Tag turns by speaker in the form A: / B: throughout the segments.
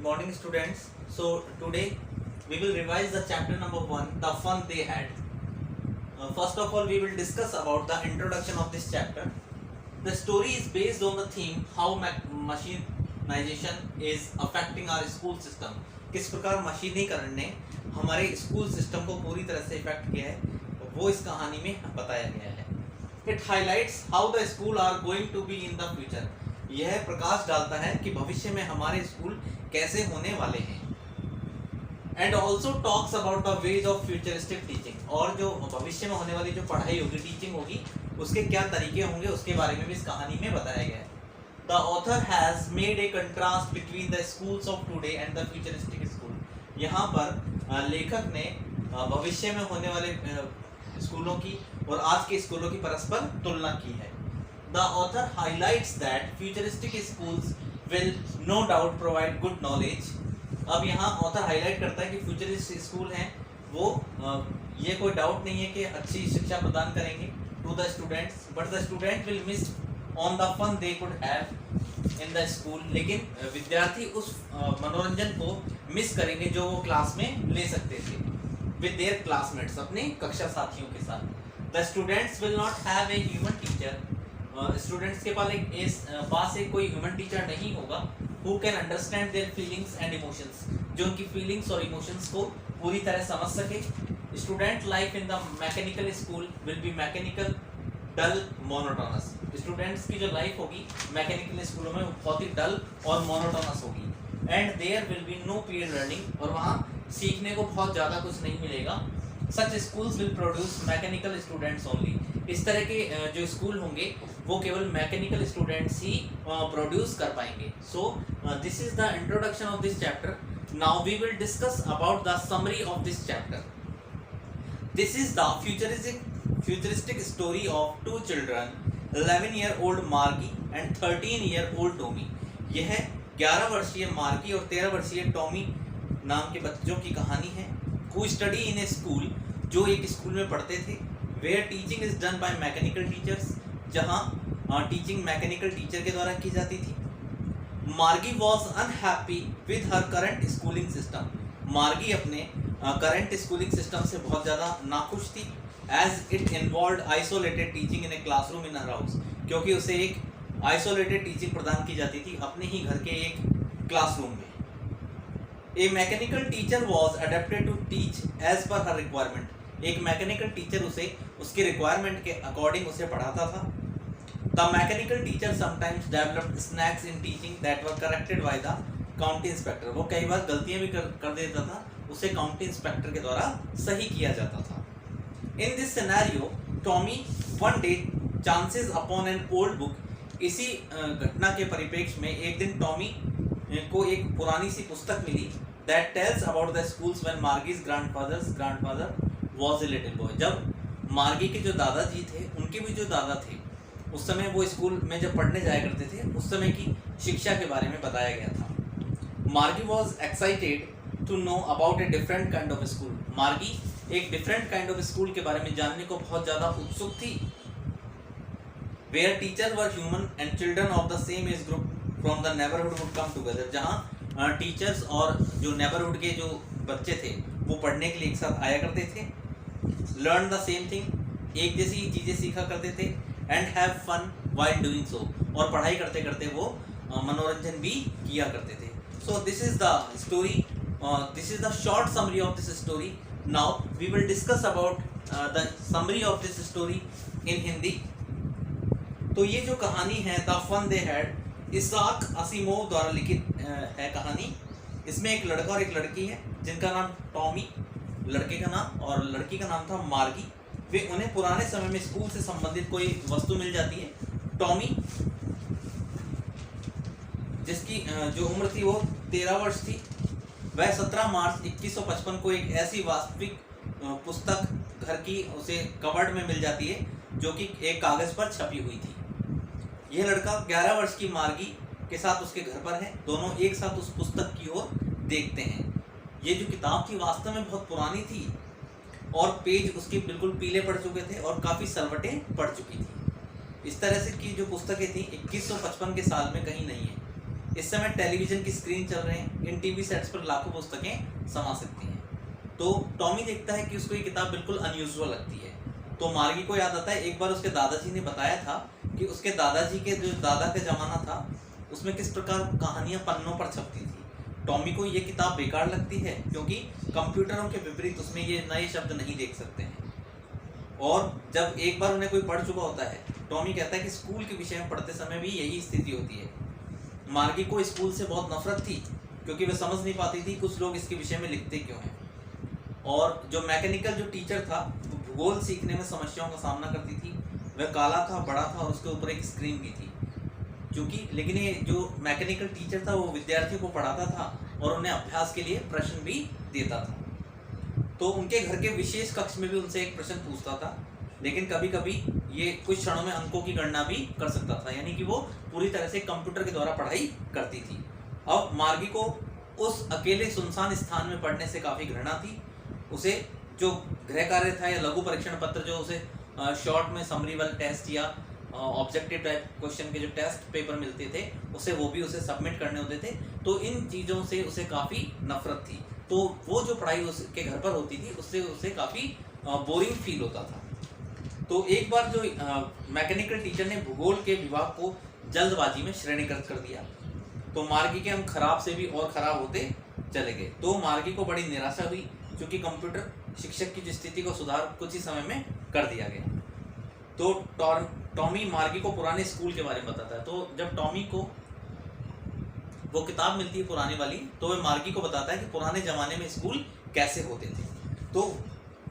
A: morning students. So today we will revise the chapter number 1, the fun they had. First of all, we will discuss about the introduction of this chapter. The story is based on the theme how machinization is affecting our school system. किस प्रकार मशीनीकरण ने हमारे school system को पूरी तरह से effect किया है, वो इस कहानी में बताया गया है. It highlights how the school are going to be in the future. यह प्रकाश डालता है कि भविष्य में हमारे स्कूल कैसे होने वाले हैं. And also talks about the ways of futuristic teaching. और जो भविष्य में होने वाली जो पढ़ाई होगी, टीचिंग होगी, उसके क्या तरीके होंगे उसके बारे में भी इस कहानी में बताया गया है. The author has made a contrast between the schools of today and the futuristic school. यहाँ पर लेखक ने भविष्य में होने वाले स्कूलों की और आज के स्कूलों की परस्पर तुलना की है. The author highlights that futuristic schools will no doubt provide good knowledge. अब यहाँ ऑथर हाईलाइट करता है कि फ्यूचरिस्टिक स्कूल हैं वो ये कोई डाउट नहीं है कि अच्छी शिक्षा प्रदान करेंगे to the students, but the student will miss on the fun they could have in the school. लेकिन विद्यार्थी उस मनोरंजन को मिस करेंगे जो वो क्लास में ले सकते थे विद देयर क्लासमेट्स, अपने कक्षा साथियों के साथ. The students will not have a human teacher. Students के पास एक कोई ह्यूमन टीचर नहीं होगा who can understand their feelings and emotions, जो उनकी फीलिंग्स और इमोशंस को पूरी तरह समझ सके. Student life in the mechanical school will be mechanical, dull, monotonous. Students की जो लाइफ होगी मैकेनिकल स्कूलों में बहुत ही डल और मोनोटोनस होगी. And there will be no peer learning. और वहाँ सीखने को बहुत ज़्यादा कुछ नहीं मिलेगा. Such schools will produce mechanical students only. इस तरह के जो स्कूल होंगे वो केवल मैकेनिकल स्टूडेंट्स ही प्रोड्यूस कर पाएंगे. So this is the introduction of this chapter. Now we will discuss about the summary of this chapter. This is the futuristic story of two children, 11-year-old Margie and 13-year-old Tommy. यह 11 वर्षीय मार्गी और 13 वर्षीय Tommy नाम के बच्चों की कहानी है. Who study in a school, जो एक स्कूल में पढ़ते थे. Where teaching is done by mechanical teachers, जहाँ टीचिंग मैकेनिकल टीचर के द्वारा की जाती थी. Margie was unhappy with her current schooling system. Margie अपने करंट स्कूलिंग सिस्टम से बहुत ज़्यादा नाखुश थी. As it involve isolated teaching in a classroom in her house, क्योंकि उसे एक आइसोलेटेड टीचिंग प्रदान की जाती थी अपने ही घर के एक क्लासरूम में. A mechanical teacher was adapted to teach as per her requirement. एक मैकेनिकल टीचर उसे उसके रिक्वायरमेंट के अकॉर्डिंग उसे पढ़ाता था. The mechanical teacher sometimes developed snags in teaching that were corrected by the county inspector. वो कई बार गलतियां भी कर देता था, उसे काउंटी इंस्पेक्टर के द्वारा सही किया जाता था. In this scenario Tommy one day chances upon an old book. इसी घटना के परिप्रेक्ष्य में एक दिन टॉमी को एक पुरानी सी पुस्तक मिली that tells about the schools when Margie's grandfather was a little boy. जब मार्गी के जो दादाजी थे, उनके भी जो दादा थे, उस समय वो स्कूल में जब पढ़ने जाया करते थे, उस समय की शिक्षा के बारे में बताया गया था. Margie was excited to know about a different kind of school. Margie एक डिफरेंट काइंड ऑफ स्कूल के बारे में जानने को बहुत ज़्यादा उत्सुक थी. Where teacher were human and children of the same age group from the neighbourhood would come together. जहाँ टीचर्स और जो नेबरहुड के जो बच्चे थे वो पढ़ने के लिए एक साथ आया करते थे. लर्न द सेम थिंग, एक जैसी चीज़ें सीखा करते थे. And have fun while doing so, और पढ़ाई करते करते वो मनोरंजन भी किया करते थे. So this is the story, this is the short summary of this story. Now we will discuss about the summary of this story in Hindi. तो ये जो कहानी है the fun they had, Isaac Asimov द्वारा लिखित है कहानी. इसमें एक लड़का और एक लड़की है जिनका नाम टॉमी, लड़के का नाम, और लड़की का नाम था मार्गी. वे उन्हें पुराने समय में स्कूल से संबंधित कोई वस्तु मिल जाती है. टॉमी जिसकी जो उम्र थी वो 13 वर्ष थी, वह 17 मार्च 2155 को एक ऐसी वास्तविक पुस्तक घर की उसे कवर्ड में मिल जाती है जो कि एक कागज़ पर छपी हुई थी. यह लड़का 11 वर्ष की मार्गी के साथ उसके घर पर है. दोनों एक साथ उस पुस्तक की ओर देखते हैं. ये जो किताब थी वास्तव में बहुत पुरानी थी और पेज उसके बिल्कुल पीले पड़ चुके थे और काफ़ी सलवटें पड़ चुकी थी. इस तरह से की जो पुस्तकें थी 2155 के साल में कहीं नहीं है. इस समय टेलीविजन की स्क्रीन चल रहे हैं, इन टीवी सेट्स पर लाखों पुस्तकें समा सकती हैं। तो टॉमी देखता है कि उसको ये किताब बिल्कुल अनयूजुअल लगती है। तो मार्गी को याद आता है एक बार उसके दादाजी ने बताया था कि उसके दादाजी के जो दादा का जमाना था उसमें किस प्रकार कहानियां पन्नों पर छपती थी। टॉमी को ये किताब बेकार लगती है क्योंकि कंप्यूटरों के विपरीत उसमें ये नए शब्द नहीं देख सकते हैं। और जब एक बार उन्हें कोई पढ़ चुका होता है, टॉमी कहता है कि स्कूल के विषय में पढ़ते समय भी यही स्थिति होती है। मार्गी को स्कूल से बहुत नफरत थी क्योंकि वह समझ नहीं पाती थी कुछ लोग इसके विषय में लिखते क्यों हैं। और जो मैकेनिकल जो टीचर था वो भूगोल सीखने में समस्याओं का सामना करती थी। वह काला था, बड़ा था और उसके ऊपर एक स्क्रीन भी थी। क्योंकि लेकिन ये जो मैकेनिकल टीचर था वो विद्यार्थियों को पढ़ाता था और उन्हें अभ्यास के लिए प्रश्न भी देता था। तो उनके घर के विशेष कक्ष में भी उनसे एक प्रश्न पूछता था, लेकिन कभी कभी ये कुछ क्षणों में अंकों की गणना भी कर सकता था, यानी कि वो पूरी तरह से कंप्यूटर के द्वारा पढ़ाई करती थी। अब मार्गी को उस अकेले सुनसान स्थान में पढ़ने से काफ़ी घृणा थी। उसे जो गृह कार्य था या लघु परीक्षण पत्र जो उसे शॉर्ट में समरी वाले टेस्ट या ऑब्जेक्टिव टाइप क्वेश्चन के जो टेस्ट पेपर मिलते थे उसे वो भी उसे सबमिट करने होते थे। तो इन चीज़ों से उसे काफ़ी नफरत थी। तो वो जो पढ़ाई उसके घर पर होती थी उससे उसे काफ़ी बोरिंग फील होता था। तो एक बार जो मैकेनिकल टीचर ने भूगोल के विभाग को जल्दबाजी में श्रेणीकृत कर दिया, तो मार्गी के अंक खराब से भी और खराब होते चले गए। तो मार्गी को बड़ी निराशा हुई क्योंकि कंप्यूटर शिक्षक की स्थिति को सुधार कुछ ही समय में कर दिया गया। तो टॉमी मार्गी को पुराने स्कूल के बारे में बताता है। तो जब टॉमी को वो किताब मिलती है पुरानी वाली, तो वह मार्गी को बताता है कि पुराने ज़माने में स्कूल कैसे होते थे। तो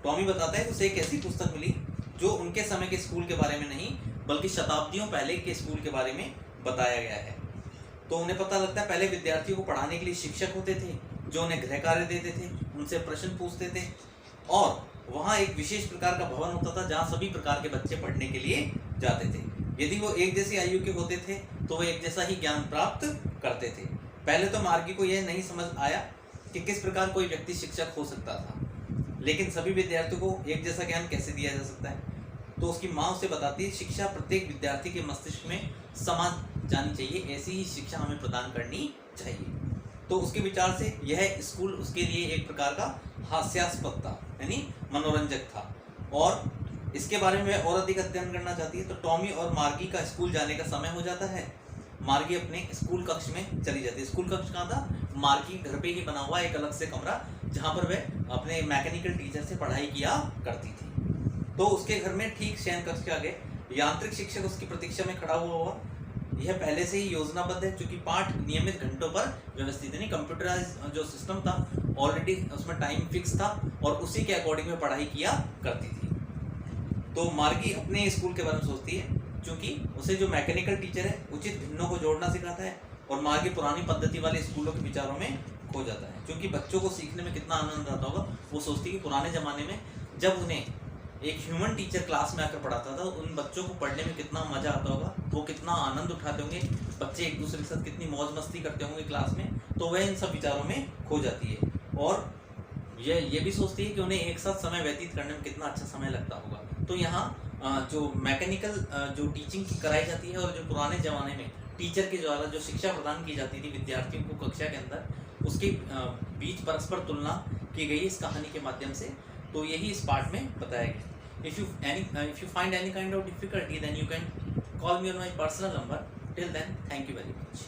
A: टॉमी बताता है कि उसे एक ऐसी पुस्तक मिली जो उनके समय के स्कूल के बारे में नहीं बल्कि शताब्दियों पहले के स्कूल के बारे में बताया गया है। तो उन्हें पता लगता है पहले विद्यार्थियों को पढ़ाने के लिए शिक्षक होते थे जो उन्हें गृह कार्य देते थे, उनसे प्रश्न पूछते थे और वहाँ एक विशेष प्रकार का भवन होता था जहाँ सभी प्रकार के बच्चे पढ़ने के लिए जाते थे। यदि वो एक जैसी आयु के होते थे तो वो एक जैसा ही ज्ञान प्राप्त करते थे। पहले तो मार्गी को यह नहीं समझ आया कि किस प्रकार कोई व्यक्ति शिक्षक हो सकता था, लेकिन सभी विद्यार्थियों को एक जैसा ज्ञान कैसे दिया जा सकता है। तो उसकी माँ उसे बताती है शिक्षा प्रत्येक विद्यार्थी के मस्तिष्क में समा जानी चाहिए, ऐसी ही शिक्षा हमें प्रदान करनी चाहिए। तो उसके विचार से यह स्कूल उसके लिए एक प्रकार का हास्यास्पद था, यानी मनोरंजक था और इसके बारे में और अधिक अध्ययन करना चाहती है। तो टॉमी और मार्गी का स्कूल जाने का समय हो जाता है। मार्गी अपने स्कूल कक्ष में चली जाती है। स्कूल कक्ष कहाँ था? मार्गी घर पे ही बना हुआ एक अलग से कमरा जहाँ पर वह अपने मैकेनिकल टीचर से पढ़ाई किया करती थी। तो उसके घर में ठीक शयन कक्ष के आगे यांत्रिक शिक्षक उसकी प्रतीक्षा में खड़ा हुआ। यह पहले से ही योजनाबद्ध है क्योंकि पाठ नियमित घंटों पर व्यवस्थित है, कंप्यूटराइज जो सिस्टम था ऑलरेडी उसमें टाइम फिक्स था और उसी के अकॉर्डिंग में पढ़ाई किया करती थी। तो मार्गी अपने स्कूल के बारे में सोचती है क्योंकि उसे जो मैकेनिकल टीचर है उचित भिन्नों को जोड़ना सिखाता है और मार्गी पुरानी पद्धति वाले स्कूलों के विचारों में खो जाता है। क्योंकि बच्चों को सीखने में कितना आनंद आता होगा, वो सोचती है कि पुराने ज़माने में जब उन्हें एक ह्यूमन टीचर क्लास में आकर पढ़ाता था उन बच्चों को पढ़ने में कितना मज़ा आता होगा, वो कितना आनंद उठाते होंगे, बच्चे एक दूसरे के साथ कितनी मौज मस्ती करते होंगे क्लास में। तो वह इन सब विचारों में खो जाती है और ये भी सोचती है कि उन्हें एक साथ समय व्यतीत करने में कितना अच्छा समय लगता होगा। तो यहाँ जो मैकेनिकल जो टीचिंग कराई जाती है और जो पुराने ज़माने में टीचर के द्वारा जो शिक्षा प्रदान की जाती थी विद्यार्थियों को कक्षा के अंदर, उसके बीच परस्पर तुलना की गई इस कहानी के माध्यम से। तो यही इस पार्ट में बताया गया। If you find any kind of difficulty, then you can call me on my personal number. Till then, thank you very much.